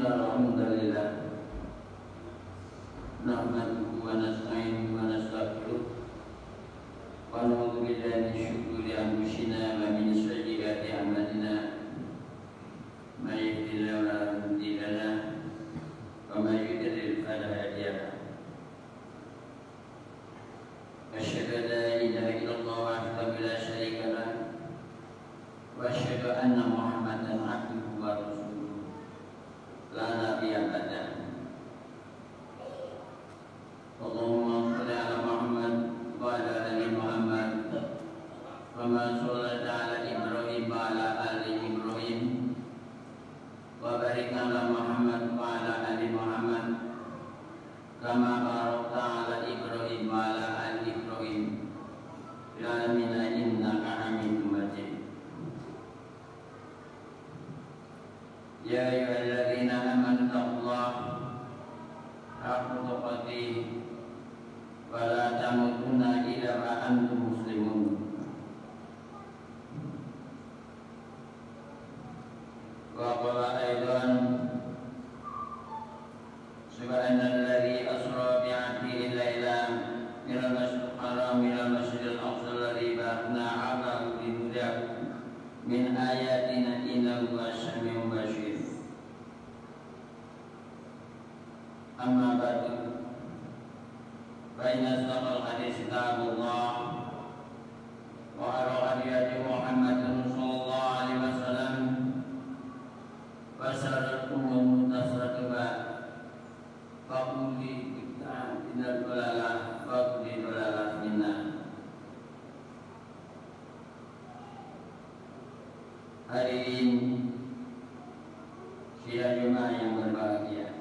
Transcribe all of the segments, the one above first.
Alhamdulillah nahmaduhu wa nasta'inuhu wa nastaghfiruh wa na'udzu billahi min shururi anfusina wa min sayyiati a'malina may yahdihillahu fala mudilla lahu wa may yudlil fala hadiya lahu asyhadu an la ilaha illallah wahdahu la syarika lahu wa asyhadu anna Muhammadan abduhu wa rasuluh la nabiyya ba'dahu. Allahumma shalli ala Muhammad wa ala ali Muhammad kama shallaita ala Ibrahim wa ala ali Ibrahim wa barik ala Muhammad wa ala ali Muhammad kama barakta ala Ibrahim wa ala ali Ibrahim fil alamin innaka Hamidum Majid. Ya ayyuhalladzina amanu taqullaha haqqa tuqatih wa la tamutunna illa wa antum muslimun. Wa qala aidan subhanalladzi asra bi 'abdihi lailan minal masjidil haram ilal masjidil aqsa alladzi barakna 'alaihi linudiyahu min ayatina innahu as-sami'ul basir. Amma ba'du fa inna asdaqal hadits kitabullah wa khairal hadi Muhammadin sallallahu alaihi wasallam wa syarrul umuri muhdatsatuha fa kulli bid'atin dalalah wa kulli dalalah finnar. Hadirin sidang Jumat yang berbahagia,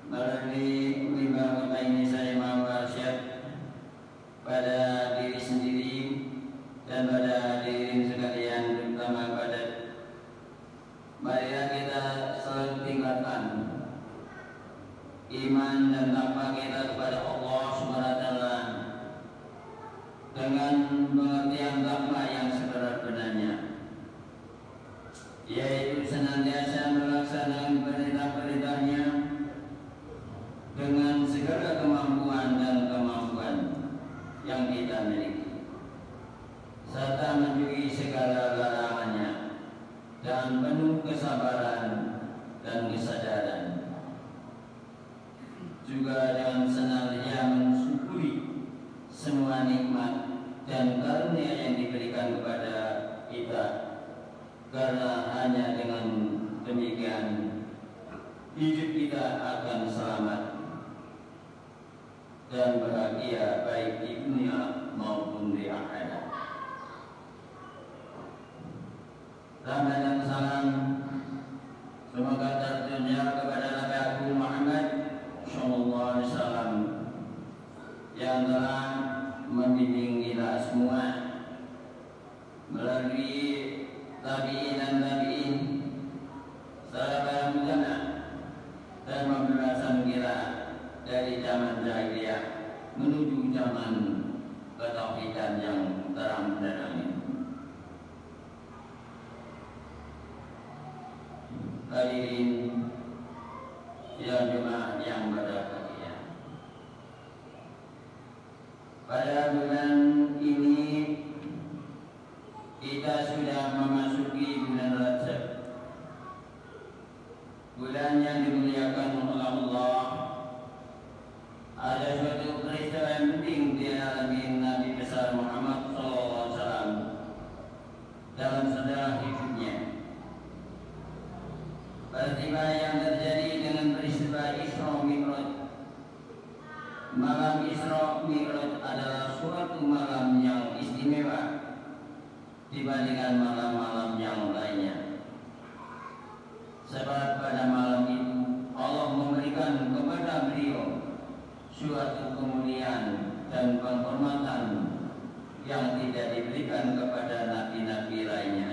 melalui lima kota ini saya mau wasiat pada diri sendiri dan pada hadirin sekalian, terutama pada marilah kita selalu tingkatkan iman dan takwa kita kepada Allah Subhanahu wa taala dengan pengertian takwa yang sebenar-benarnya, yaitu senantiasa melaksanakan perintah-perintahnya dengan segala kemampuan dan kemampuan yang kita miliki, serta menjauhi segala larangannya dan penuh kesabaran dan kesadaran, juga dengan senantiasa mensyukuri semua nikmat dan karunia yang diberikan kepada kita, karena hanya dengan demikian hidup kita akan selamat dan bahagia baik di dunia maupun di akhirat. Rahmat dan salam semoga tercurah kepada Nabi Agung Muhammad sallallahu alaihi wasallam yang telah membimbing kita semua melalui tabi'in dan tabi'in, sahabat ulama, dan membebaskan kita dari zaman jahiliyah menuju zaman ketauhidan yang terang benderang ini. Hadirin yang jemaah yang berbahagia, pada bulan ini kita sudah memasuki bulan Rajab, bulan yang dimuliakan oleh Allah. Ada suatu peristiwa yang penting dialami Nabi besar Muhammad SAW dalam sejarah hidupnya. Peristiwa yang terjadi dengan peristiwa Isra Mi'raj. Malam Isra Mi'raj adalah suatu malam yang istimewa dibandingkan malam-malam yang lainnya. Sebab pada malam itu Allah memberikan kepada beliau suatu kemuliaan dan penghormatan yang tidak diberikan kepada nabi-nabi lainnya.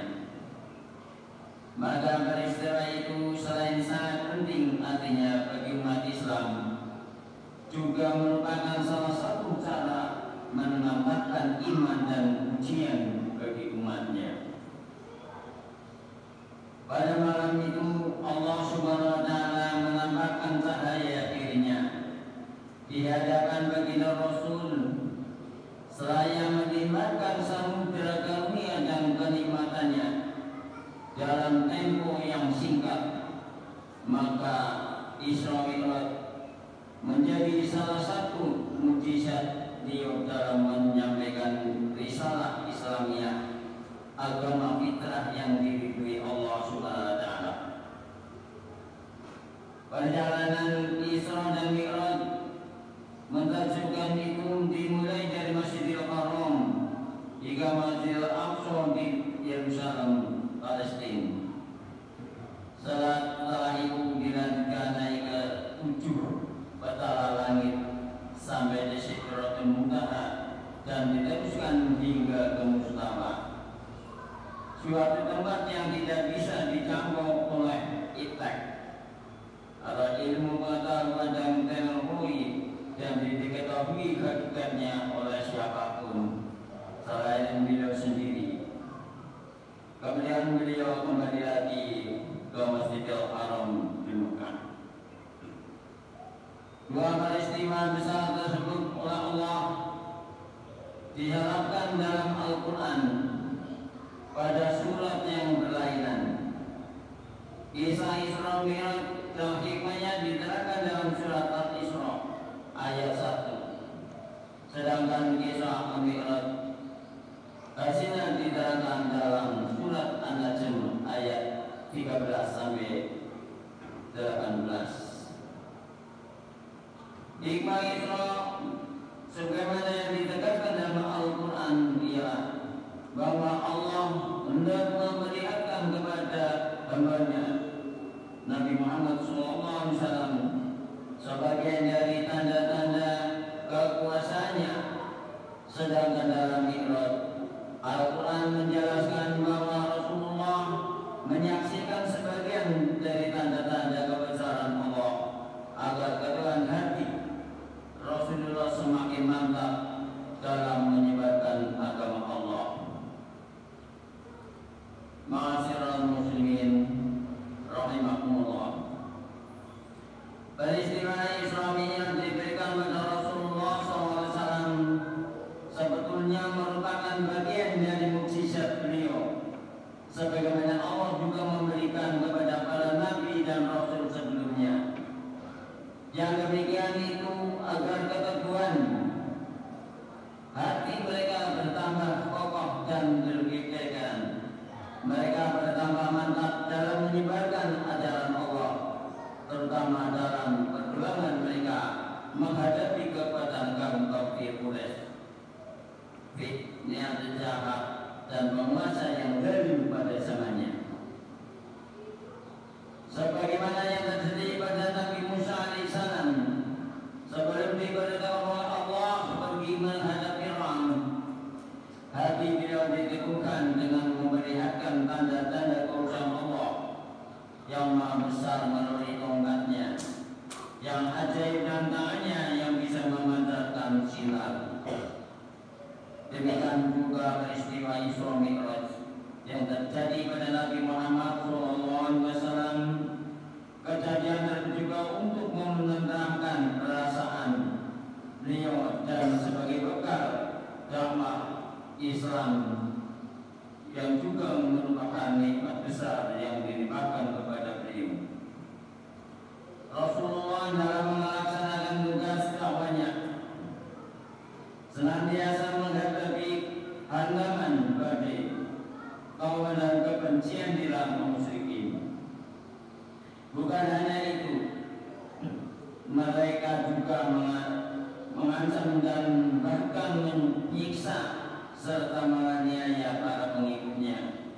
Maka peristiwa itu selain sangat penting artinya bagi umat Islam, juga merupakan salah satu cara menambahkan iman dan ujian bagi umatnya. Pada malam itu Allah Subhanahu wa taala menampakkan cahaya dirinya di hadapan baginda Rasul, seraya menikmatkan samudera karunia dan kenikmatannya dalam tempo yang singkat. Maka Isra Mi'raj menjadi salah satu mukjizat beliau dalam menyampaikan risalah Islamiyah, agama fitrah yang diridhoi Allah Subhanahu wa taala. Perjalanan Isra dan Mi'raj mentajukkan itu dimulai dari Masjidil Haram hingga Masjidil Aqsa di Yerusalem, Palestina. Setelah itu dilanjutkan naik ke 7 petala langit sampai di Sidratul Muntaha dan diteruskan hingga ke Mustafa, suatu tempat yang tidak bisa dijangkau oleh iptek atau ilmu pengetahuan dan teknologi, dan diketahui hakikatnya oleh siapapun selain beliau sendiri. Kemudian beliau kembali lagi ke Masjidil Haram di Mekah. Dua peristiwa besar tersebut oleh Allah diharapkan dalam Al-Quran pada surat yang berlainan. Kisah Isra Mi'raj dan hikmahnya diterangkan dalam surat Al-Isra ayat 1, sedangkan kisah Al-Mi'raj hasilnya diterangkan dalam surat An-Najm ayat 13 sampai 18. Hikmah Isra sebagaimana yang ditegaskan dalam Al-Quran ialah bahwa Allah hendak memperlihatkan kepada hamba-Nya Nabi Muhammad SAW sebagian dari tanda-tanda kekuasaannya. Sedangkan dalam Mi'raj, Al-Quran menjelaskan bahwa Rasulullah menyaksikan sebagian dari tanda-tanda kebesaran Allah, agar keduanya demikian itu agar keteguhan hati mereka bertambah kokoh dan berkegiatan. Mereka bertambah mantap dalam menyebarkan ajaran Allah, terutama dalam perjuangan mereka menghadapi kekuatan kaum kafir Quraisy, fitnah jahat dan penguasa yang zalim pada zamannya. Sebagaimana yang terjadi pada Nabi Musa alaihissalam sebelum diberitahu oleh Allah pergi menghadap Fir'aun, hati beliau diteguhkan dengan memperlihatkan tanda-tanda kekuasaan Allah yang maha besar melalui tongkatnya, yang ajaib dan tangannya yang bisa memancarkan sinar. Demikian juga peristiwa Isra Mi'raj yang terjadi pada Nabi Muhammad SAW. Kejadian tersebut juga untuk menenangkan perasaan beliau dan sebagai bekal dakwah Islam yang juga merupakan nikmat besar yang dilimpahkan kepada beliau. Rasulullah dalam melaksanakan tugas dakwahnya senantiasa menghadapi hantaman badai, kaum dan kebencian di kalangan musyrikin. Bukan hanya itu, mereka juga mengancam dan bahkan menyiksa serta menganiaya para pengikutnya,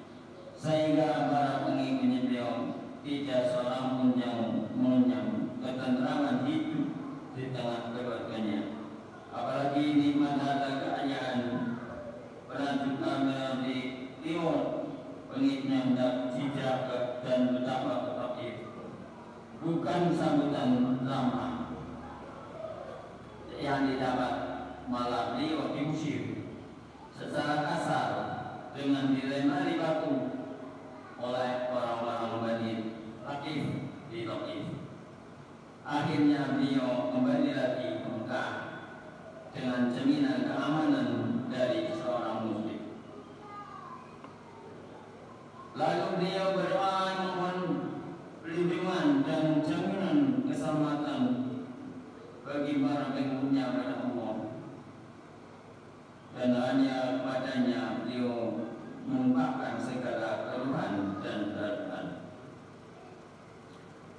sehingga para pengikutnya beliau tidak seorang pun yang mengenyam ketentraman hidup di tengah keluarganya. Apalagi nikmat harta kekayaan pernah juga di timur pengikutnya hendak hijrah dan betapa tetapi bukan sambutan ramah yang didapat, malah beliau diusir secara kasar dengan dilempari batu oleh orang-orang Bani Thaqif di Thaqif. Akhirnya beliau kembali lagi ke Mekah dengan jaminan keamanan dari seorang muslim. Lalu beliau berdoa mohon perlindungan dan jaminan keselamatan bagi para pengikutnya pada Allah, dan hanya padanya beliau menumpahkan segala keluhan dan keadaan.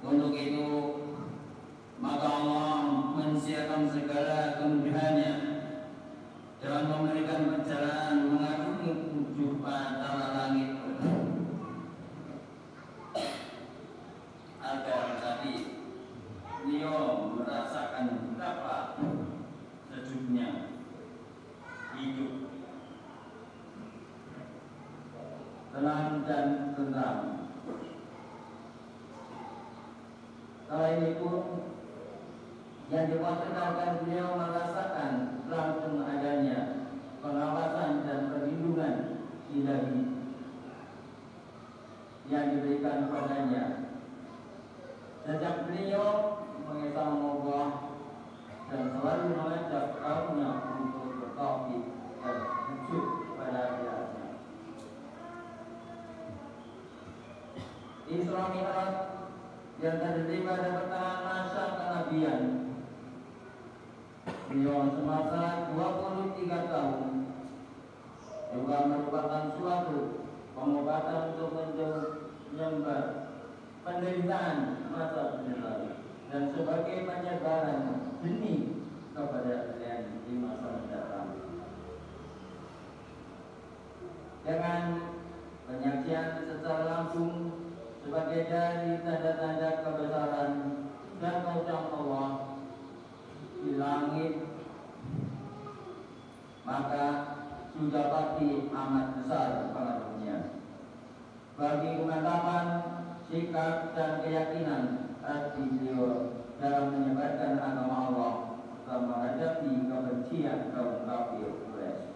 Untuk itu maka Allah mensiapkan segala kemudahannya dengan memberikan perjalanan mengagumi 7 batara langit agar tadi beliau merasakan betapa sejuknya hidup tenang dan tentram. Selain itu, yang diwakilkan beliau merasakan langsung adanya pengawasan dan perlindungan ilahi yang diberikan padanya sejak beliau mengesahkan Allah dan selalu mengajak kaumnya untuk bertauhid dan sujud pada Dia. Isra Mi'raj yang terjadi pada pertengahan masa kenabian, beliau semasa 23 tahun, juga merupakan suatu pengobatan untuk menyembuhkan penderitaan masa lalu dan sebagai penyebaran benih kepada kalian di masa mendatang. Dengan penyaksian secara langsung sebagai dari tanda-tanda kebesaran dan kekuasaan Allah di langit, maka sudah pasti amat besar pengaruhnya bagi kemantapan sikap dan keyakinan hati beliau dalam menyebarkan agama Allah dan menghadapi kebencian kaum kafir Quraisy.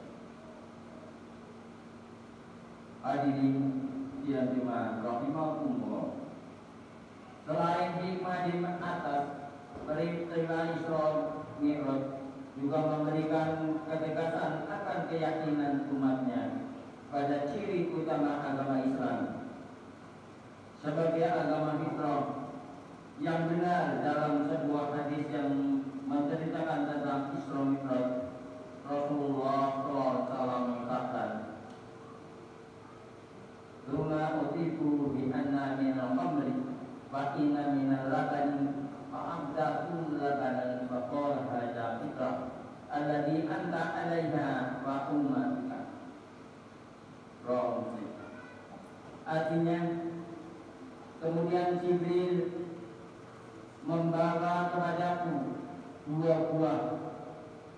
Hadirin yang rahimahumullah, selain hikmah di atas, peristiwa Isra Mi'raj juga memberikan ketegasan akan keyakinan umatnya pada ciri utama agama Islam sebagai agama fitrah yang benar dalam sebuah hadis yang menceritakan tentang Isra Mi'raj. Rasulullah SAW mengatakan, "Luma utiku bi anna minal khamri wa inna minal labani fa'abdakum labanan wa qala hadza fitrah alladhi anta 'alaiha wa ummatika." Artinya, kemudian Jibril membawa kepadaku 2 buah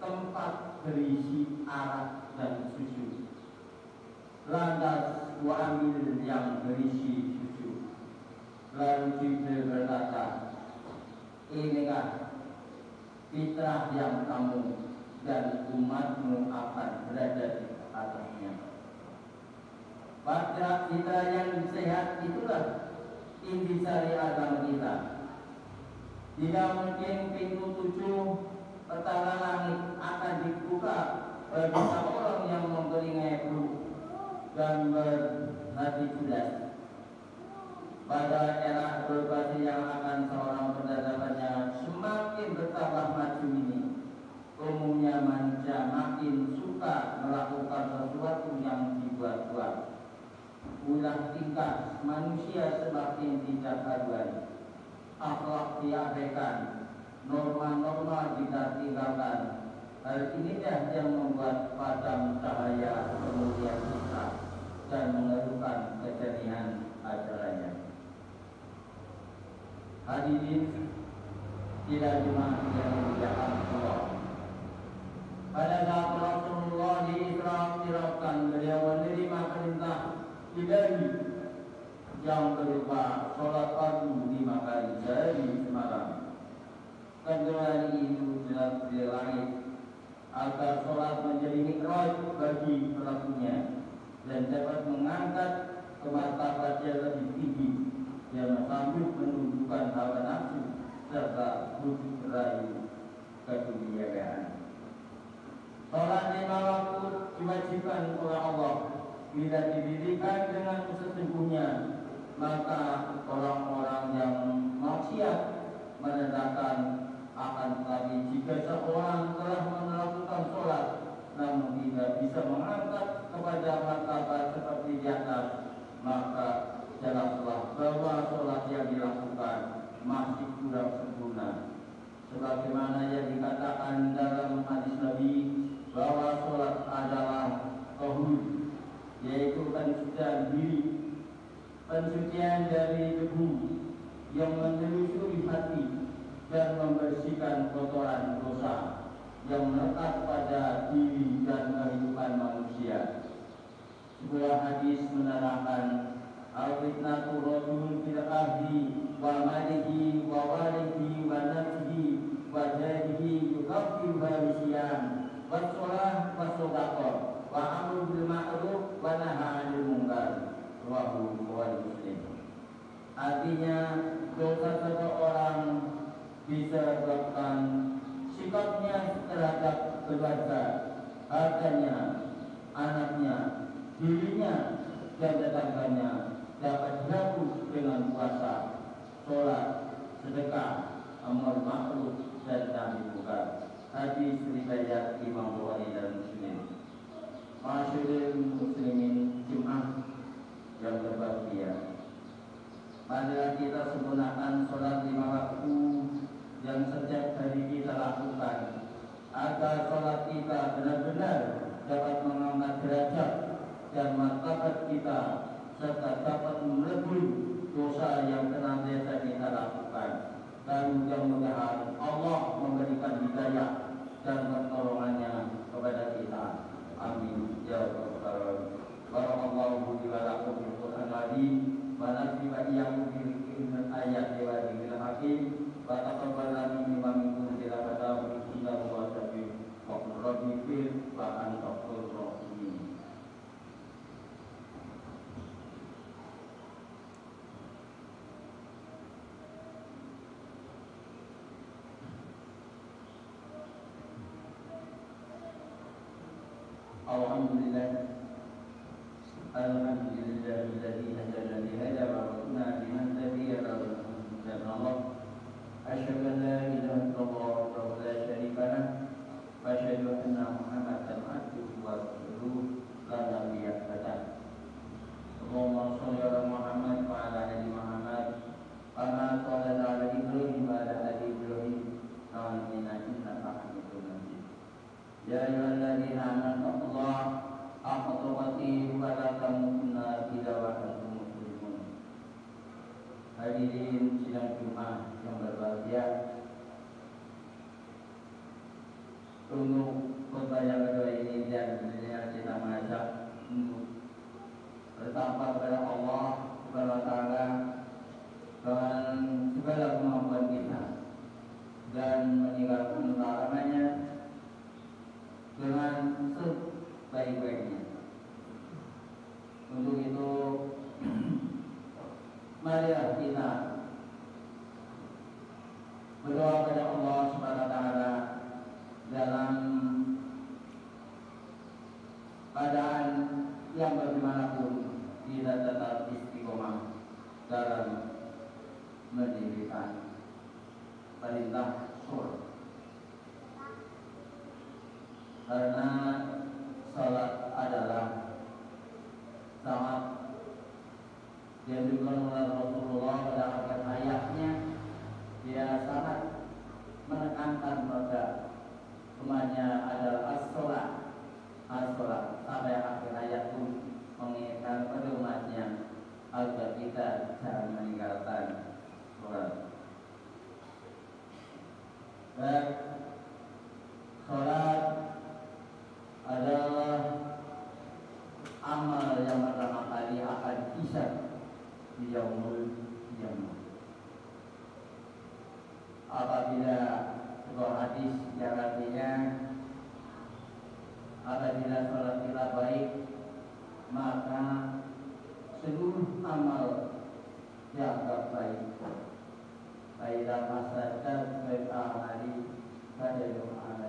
tempat berisi arak dan susu. Lantas ku ambil yang berisi susu. Lalu Jibril berkata, "Inikah fitrah yang kamu dan umatmu akan berada di atasnya." Pada fitrah yang sehat itulah intisari agama kita. Tidak mungkin pintu 7 petala langit akan dibuka bagi orang yang memberi ngebu dan berhati cerdas. Pada era globalisasi yang akan seorang peradabannya semakin bertambah maju ini, umumnya manusia makin suka melakukan sesuatu yang dibuat-buat. Ulah tingkah manusia semakin tidak karuan, akhlak diabaikan, norma-norma tidak tinggalkan. Hal inilah yang membuat padam cahaya kemudian kita dan mengeluhkan kejernihan acaranya. Hadirin tidak cuma yang dimuliakan Allah. Pada saat Rasulullah diisra-mi'rajkan, beliau menerima perintah ilahi yang berupa sholat fardu 5 kali sehari semalam. Kedua itu jelas di langit agar sholat menjadi mi'raj bagi pelakunya dan dapat mengangkat ke martabat yang lebih tinggi yang sanggup menunjukkan hawa nafsu serta bujuk rayu keduniaan. Sholat 5 waktu diwajibkan oleh Allah. Bila didirikan dengan sesungguhnya, maka orang-orang yang maksiat menandakan akan. Tetapi jika seorang telah melakukan sholat namun tidak bisa mengangkat kepada martabat seperti di atas, maka jelaslah bahwa sholat yang dilakukan masih kurang sempurna. Sebagaimana yang dikatakan dalam hadis Nabi bahwa sholat adalah tahur, yaitu pensucian diri, pensucian dari debu yang menelusuri hati dan membersihkan kotoran dosa yang melekat pada diri dan kehidupan manusia. Sebuah hadis menerangkan, al-fitnatu rajul fil ahli wa malihi wa walihi wa nafsihi wa jadihi yukaffiru balisiyam wa sholah wa sodaqah wa amru bil ma'ruf wa nahy 'anil munkar. Rawahu Bukhari Muslim. Artinya, dosa seseorang disebabkan sikapnya terhadap keluarga, hartanya, anaknya, dirinya, dan tetangganya dapat dihapus dengan puasa, sholat, sedekah, amal ma'ruf, dan nahi munkar. Hadis riwayat Imam Bukhari dan Muslim. Masyhurul muslimin Jumat yang berbahagia, marilah kita sempurnakan sholat 5 waktu yang setiap hari kita lakukan, agar sholat kita benar-benar dapat mengangkat derajat dan martabat kita serta dapat melebur dosa yang senantiasa kita lakukan. Dan mudah-mudahan Allah memberikan hidayah dan pertolongannya kepada kita. Amin ya rabbal alamin. Barakallahu li wa lakum bil Qur'an al-azim wa nafsi wa iyyakum bil ayati wa dzikri hakim wa taqabbal minni wa minkum tilawatahu innahu huwas sami'ul alim wa anta khairur rahimin. Alhamdulillah, alhamdulillahilladzi hadana li hadha wa kunna linahtadiya lawla an hadana Allah. يا أيها الذين آمنوا اتقوا الله حق تقاته ولا تموتن إلا وأنتم مسلمون. Hadirin sidang Jumat yang berbahagia, untuk khutbah yang kedua ini dan kita mengajak untuk bertakwa kepada Allah Subhanahu wa taala dengan segala kemampuan kita dan meninggalkan larangannya dengan sebaik-baiknya. Untuk itu marilah kita berdoa kepada Allah Subhanahu wa taala dalam keadaan yang bagaimanapun kita tetap istiqomah dalam mendirikan perintah sholat, karena sholat adalah sangat dianjurkan oleh Rasulullah pada akhir hayatnya. Dia sangat menekankan pada umatnya adalah as-sholat, as-sholat, sampai akhir hayat pun mengingatkan pada umatnya agar kita jangan meninggalkan sholat. Dan sholat adalah amal yang pertama kali akan hisab di yaumul qiyamah. Apabila sebuah hadis yang artinya apabila sholat kita baik, maka seluruh amal dianggap baik. Baiklah masyarakat berahali pada doa-doa.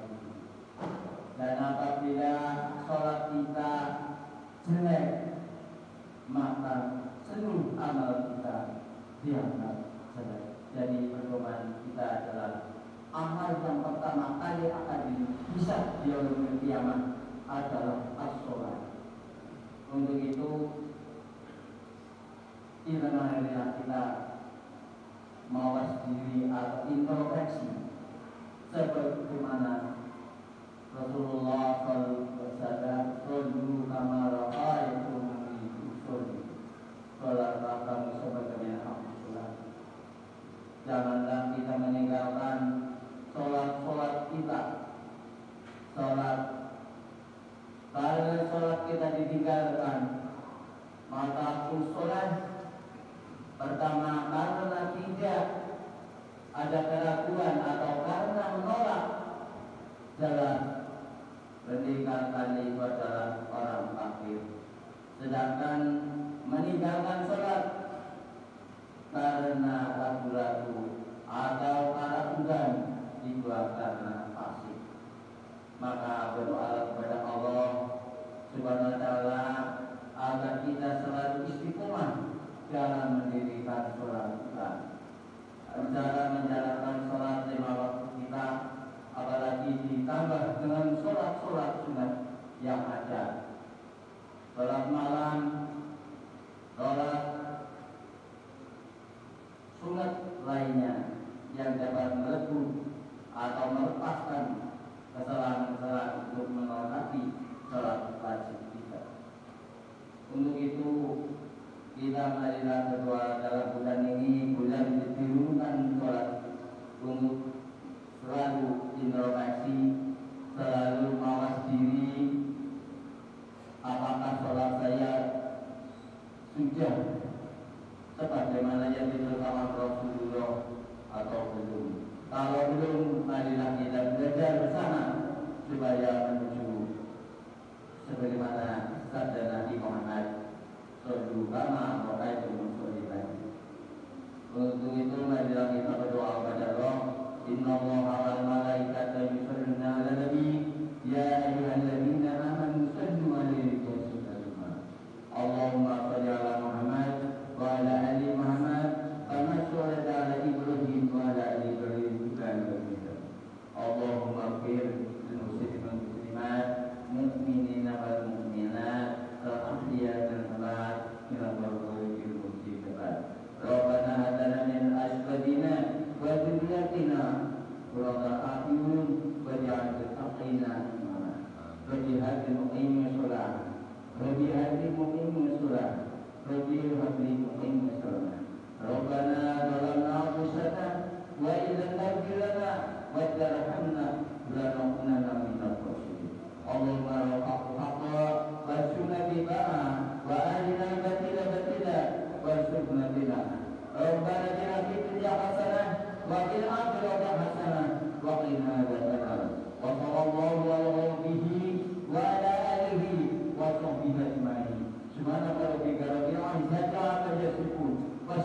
Dan apabila sholat kita jelek, maka seluruh amal kita dianggap jelek. Jadi pedoman kita adalah amal yang pertama kali akan dihisab di yaumul qiyamah adalah as-sholat. Untuk itu kita mawas diri atau introspeksi sebagaimana Rasulullah SAW sallu kama ra'aytumuni usolli, salatlah kamu sebagaimana aku salat. Janganlah kita meninggalkan sholat kita. Sholat, kalau sholat kita ditinggalkan, maka sholat pertama karena tidak ada keraguan atau karena menolak jalan, meninggalkan itu adalah orang kafir. Sedangkan meninggalkan sholat karena ragu-ragu atau keraguan itu karena fasik, maka berdoa kepada Allah Subhanahu wa taala agar kita selalu istiqomah dalam mendirikan sholat kita, dalam menjalankan sholat lima waktu kita, apalagi ditambah dengan sholat-sholat sunat yang ada, sholat malam, sholat sunat lainnya yang dapat merebut atau melepaskan kesalahan-kesalahan untuk melengkapi sholat wajib kita. Untuk itu kita marilah berdoa dalam bulan ini, bulan diturunkan sholat, untuk selalu introspeksi, selalu mawas diri, apakah sholat saya sudah sebagaimana yang dilakukan Rasulullah atau belum. Kalau belum, marilah kita belajar bersama supaya menuju sebagaimana sabda Nabi Muhammad sallallahu alaihi wasallam. Untuk itu marilah kita berdoa kepada Allah. Innallaha wal malaikatahu Rabbi habli muqim salana. Rabbana zalamna anfusana wa illam taghfir lana wa tarhamna lanakunanna minal khasirin. Allahumma rabbana warzuqna biba'a wa arina batila batila warzuqna biba'a. Rabbana atina fid dunya hasanah wa fil akhirati hasanah wa qina adzabannar. Wa sallallahu alaihi wa ala alihi wa sahbihi ajma'in. Subhana rabbika rabbil izzati amma yasifun. Wa